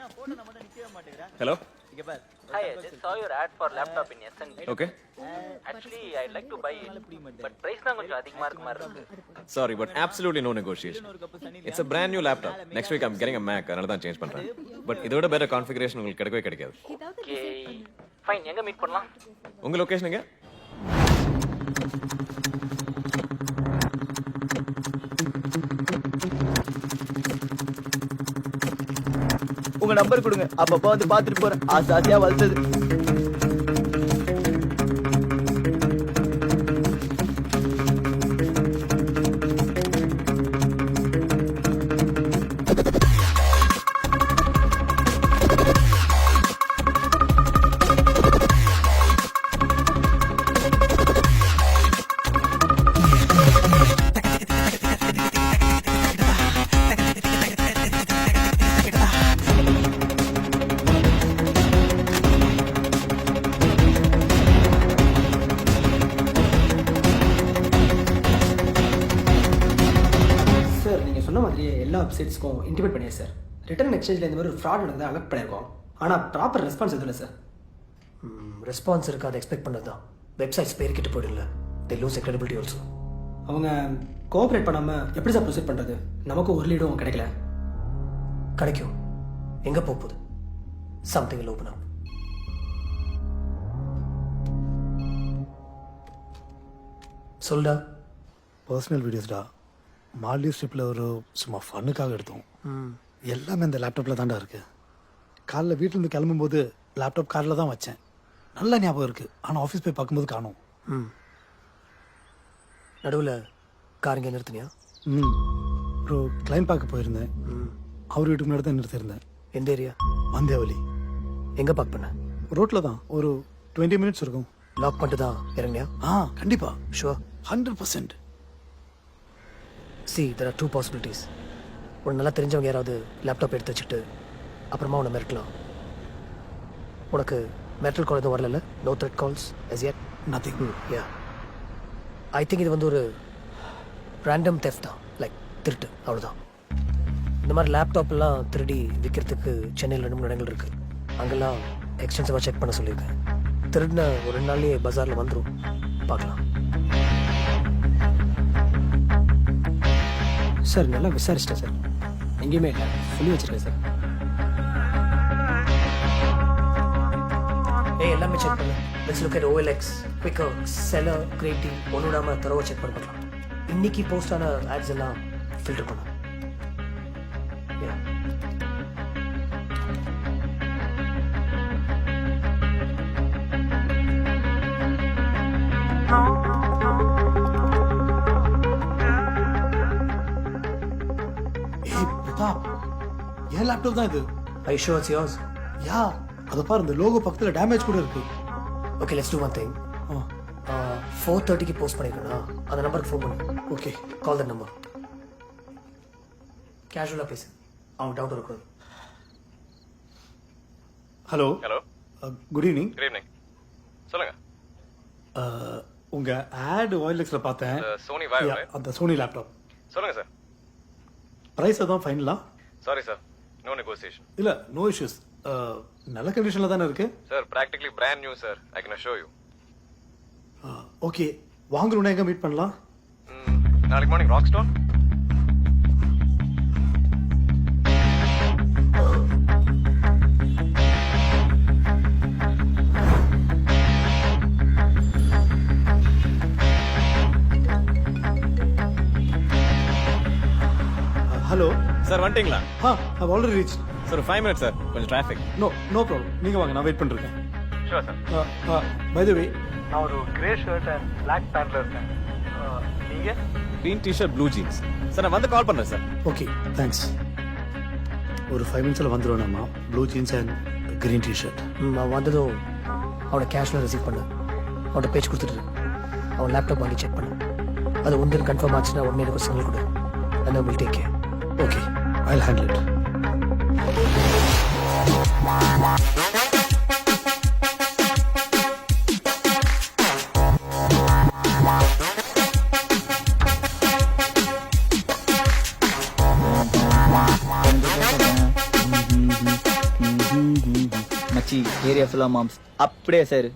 Hello? Hi, I just saw your ad for laptop in S&P. Okay. Actually, I'd like to buy it, but price தான் கொஞ்சம் அதிகமா இருக்க மாதிரி இருக்கு. Sorry, but absolutely no negotiation. It's a brand new laptop. Next week I'm getting a Mac, அதனால தான் change பண்றேன். But இதோட better configuration உங்களுக்கு கிடைக்கவே கிடைக்காது. Okay, fine. எங்க மீட் பண்ணலாம்? உங்க லொகேஷன் எங்க? உங்க நம்பர் கொடுங்க, அப்பப்போ வந்து பாத்துட்டு போறேன். ஆசாசியா வளர்த்தது. சொன்ன மாதிரியே எல்லா வெப்சைட்ஸ்க்கும் இன்டிமேட் பண்ணியே சார். ரிட்டர்ன் எக்ஸ்சேஞ்சில் இந்த மாதிரி ஒரு ஃப்ராட் நடந்ததை அலர்ட் பண்ணியிருக்கோம். ஆனால் ப்ராப்பர் ரெஸ்பான்ஸ் எதுவும் இல்லை சார். ரெஸ்பான்ஸ் இருக்குது, அதை எக்ஸ்பெக்ட் பண்ணது தான். வெப்சைட்ஸ் பேர்கிட்ட போயிடல, தே லூஸ் கிரெடிபிலிட்டி ஆல்சோ. அவங்க கோஆப்ரேட் பண்ணாமல் எப்படி சார் ப்ரொசீட் பண்ணுறது? நமக்கு ஒரு லீடும் கிடைக்கல. கிடைக்கும், எங்கே போகுது? Something will open up. சொல்டா. பர்சனல் வீடியோஸ்டா. மால்டீவ்ஸ் ட்ரிப்பில் ஒரு சும்மா ஃபன்னுக்காக எடுத்தோம். எல்லாமே இந்த லேப்டாப்பில் தான்டா இருக்குது. காலைல வீட்டிலேருந்து கிளம்பும்போது லேப்டாப் காரில் தான் வச்சேன். நல்லா ஞாபகம் இருக்குது, ஆனால் ஆஃபீஸ் போய் பார்க்கும்போது காணோம். நடுவில் காரிங்க நிறுத்தினியா? ஒரு கிளைண்ட் பார்க்க போயிருந்தேன். அவர் வீட்டுக்கு முன்னாடி தான் நிறுத்தியிருந்தேன். எந்த ஏரியா? வந்தியாவலி. எங்கே பார்க் பண்ண? ரோட்டில் தான், ஒரு 20 மினிட்ஸ் இருக்கும். லாக் பண்ணிட்டு தான் இறங்கியா? கண்டிப்பாக, sure, 100%. See, there are two possibilities. உனக்கு நல்லா தெரிஞ்சவங்க யாராவது லேப்டாப் எடுத்து வச்சுட்டு அப்புறமா உன்னை மிரட்டலாம். உனக்கு மிரட்டல் கால் எதுவும் வரல? No threat calls as yet? Nothing. Yeah. I think இது வந்து ஒரு ரேண்டம் theft தான், லைக் திருட்டு, அவ்வளோதான். இந்த மாதிரி லேப்டாப்லாம் திருடி விற்கிறதுக்கு சென்னையில் 2 இடங்கள் இருக்குது. அங்கெல்லாம் எக்ஸ்டென்சிவாக செக் பண்ண சொல்லியிருக்கேன். திருடின ஒரு 2 நாள்லேயே பஜாரில் வந்துடும், பார்க்கலாம். சார் நல்லா விசாரிச்சிட்டேன் சார், எங்கேயுமே இல்லை, சொல்லி வச்சிருக்கேன் சார். எல்லாமே செக் பண்ணு. Let's look at OLX, quicker, seller, creative, ஒன்று விடாம தரவா செக் பண்ண பார்க்கலாம். இன்னைக்கு போஸ்ட் ஆன ஆட்ஸ் எல்லாம் ஃபில்டர் பண்ண. என் லேப்டாப் தான் இது. Are you sure it's yours? யா, அதை பாரு, இந்த லோகோ பக்கத்தில் டேமேஜ் கூட இருக்கு. Okay, let's do one thing. 4:30க்கு போஸ்ட் பண்ணிருக்கேனா, அந்த நம்பருக்கு ஃபோன் பண்ணு. Okay, call that number. கேஷுவலாக பேசு, அவன் டவுட் இருக்கும். Hello. Hello. Good evening. Good evening. சொல்லுங்க. உங்க ஆட் OLXல பார்த்தேன். Sony Vaio. அந்த சோனி லேப்டாப். சொல்லுங்க சார். பிரைஸ் தான் ஃபைனலா? Sorry sir, no negotiation. இல்ல, நோ இஷ்யூஸ். நல்ல கண்டிஷன்ல தானே இருக்கு sir. Practically brand new sir. I can show you. Okay, வாங்கணும்னா எங்க மீட் பண்ணலாம்? நாளைக்கு morning rock stone. Hello sir, வந்துட்டீங்களா? I've already reached. Sir 5 minutes sir, கொஞ்சம் டிராஃபிக். நோ ப்ராப்ளம், நீங்க வாங்க, நான் வெயிட் பண்ணிருக்கேன். Sure sir. By the way, நான் ஒரு கிரே ஷர்ட் அண்ட் பிளாக் பேண்ட்ல இருக்கேன். நீங்க? Green T-shirt, blue jeans. Sir நான் வந்து கால் பண்றேன் சார். Okay, thanks. ஒரு 5 மினிட்ஸில் வந்துடுவேன். நம்ம blue jeans and green T-shirt. அவன் வந்ததும் அவனை கேஷில் ரிசீவ் பண்ணு. அவன்கிட்ட பேச்சு கொடுத்துட்டு அவன் லேப்டாப் வாங்கி செக் பண்ணு. அது ஒன்று கன்ஃபார்ம் ஆச்சுன்னா உடனே எனக்கு சிக்னல் கொடு. and I will take care. Okay, I'll handle it. மச்சி ஏரியா ஃபுல்லா மாம்ஸ் அப்படியே சார்